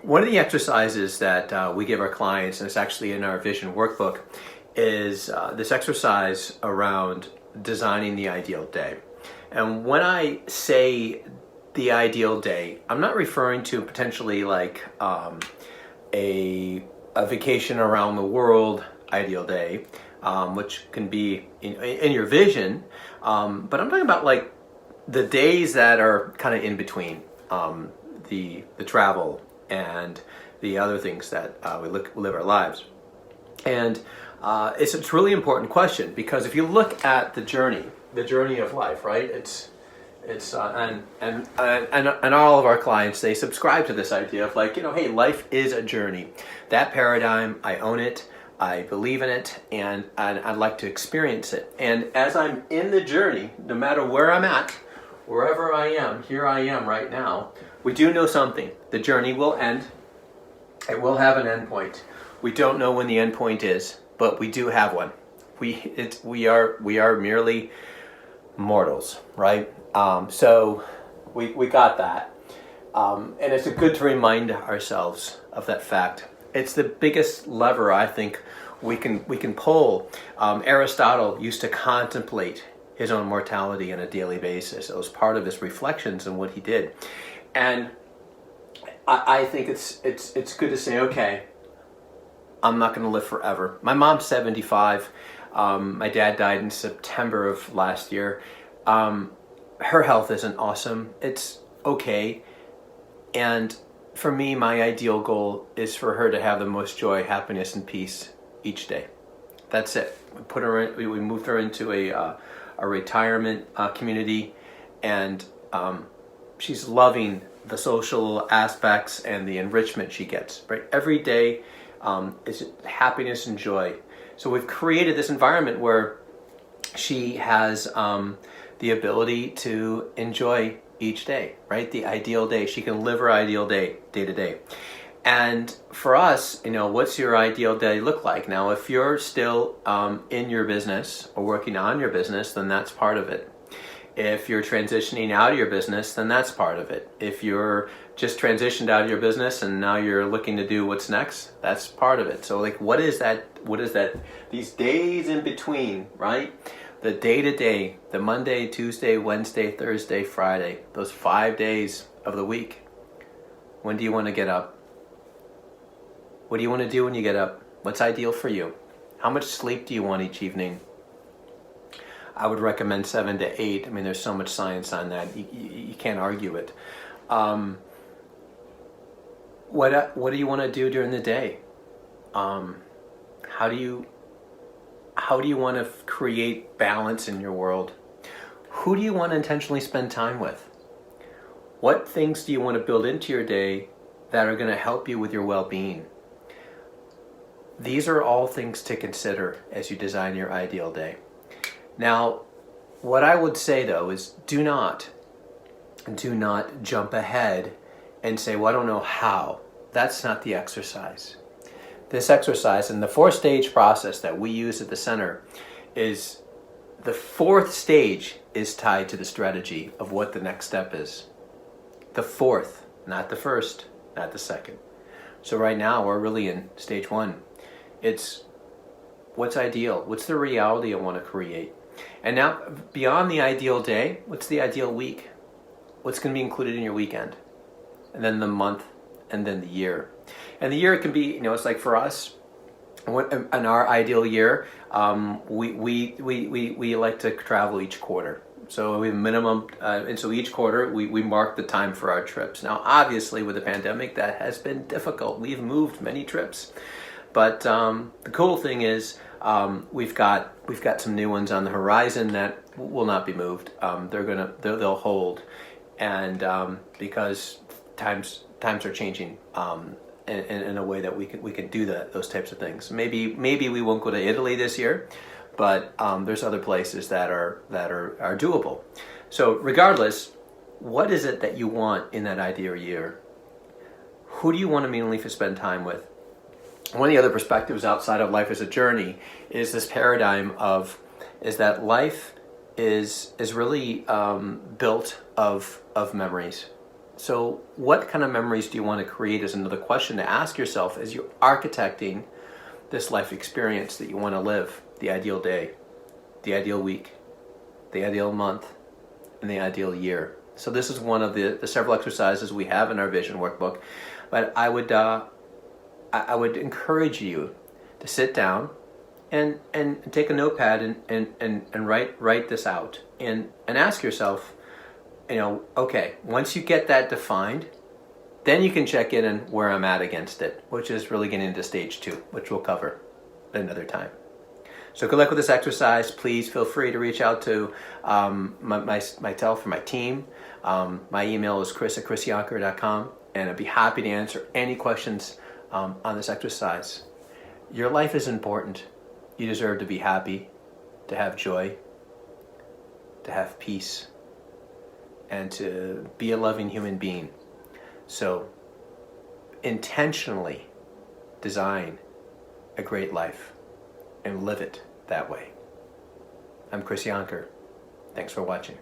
One of the exercises that we give our clients, and it's actually in our vision workbook, is this exercise around designing the ideal day. And when I say the ideal day, I'm not referring to potentially like a vacation around the world ideal day, which can be in your vision, but I'm talking about like the days that are kind of in between the travel and the other things that we live our lives. And it's a really important question, because if you look at the journey of life, right? It's and all of our clients, they subscribe to this idea of like, hey, life is a journey. That paradigm, I own it, I believe in it, and I'd like to experience it. And as I'm in the journey, no matter where I'm at, wherever I am, here I am right now, we do know something. The journey will end. It will have an end point. We don't know when the end point is, but we do have one. We are merely mortals, right? So we got that, and it's good to remind ourselves of that fact. It's the biggest lever I think we can pull. Aristotle used to contemplate his own mortality on a daily basis. It was part of his reflections on what he did, and I think it's good to say, okay, I'm not going to live forever. My mom's 75. My dad died in September of last year. Her health isn't awesome. It's okay. And for me, my ideal goal is for her to have the most joy, happiness, and peace each day. That's it. We moved her into a retirement community, and she's loving the social aspects and the enrichment she gets. Right, every day is happiness and joy. So we've created this environment where she has the ability to enjoy each day, right? The ideal day. She can live her ideal day, day to day. And for us, what's your ideal day look like? Now, if you're still in your business or working on your business, then that's part of it. If you're transitioning out of your business, then that's part of it. If you're just transitioned out of your business and now you're looking to do what's next, that's part of it. So like, what is that? These days in between, right? The day-to-day, the Monday, Tuesday, Wednesday, Thursday, Friday, those 5 days of the week. When do you want to get up? What do you want to do when you get up? What's ideal for you? How much sleep do you want each evening? I would recommend 7 to 8. I mean, there's so much science on that. You can't argue it. What do you want to do during the day? How do you want to create balance in your world? Who do you want to intentionally spend time with? What things do you want to build into your day that are going to help you with your well-being? These are all things to consider as you design your ideal day. Now, what I would say though is do not jump ahead and say, well, I don't know how. That's not the exercise. This exercise and the 4-stage process that we use at the center is the 4th stage is tied to the strategy of what the next step is. The 4th, not the 1st, not the 2nd. So right now we're really in stage 1. It's what's ideal? What's the reality I want to create? And now beyond the ideal day, what's the ideal week? What's going to be included in your weekend? And then the month, and then the year. And the year can be, it's like for us, in our ideal year, we like to travel each quarter. So we have minimum, and so each quarter we mark the time for our trips. Now, obviously, with the pandemic, that has been difficult. We've moved many trips, but the cool thing is we've got some new ones on the horizon that will not be moved. They'll hold, and because times are changing. In a way that we can do those types of things. Maybe we won't go to Italy this year, but there's other places that are doable. So regardless, what is it that you want in that ideal year? Who do you want to meaningfully spend time with? One of the other perspectives outside of life as a journey is this paradigm is that life is really built of memories. So what kind of memories do you want to create is another question to ask yourself as you're architecting this life experience that you want to live, the ideal day, the ideal week, the ideal month, and the ideal year. So this is one of the several exercises we have in our vision workbook. But I would encourage you to sit down and take a notepad and write this out and ask yourself, okay, once you get that defined, then you can check in and where I'm at against it, which is really getting into stage 2, which we'll cover another time. So good luck with this exercise. Please feel free to reach out to myself or my team. My email is chris@chrisyonker.com, and I'd be happy to answer any questions on this exercise. Your life is important. You deserve to be happy, to have joy, to have peace, and to be a loving human being. So intentionally design a great life and live it that way. I'm Chris Yonker. Thanks for watching.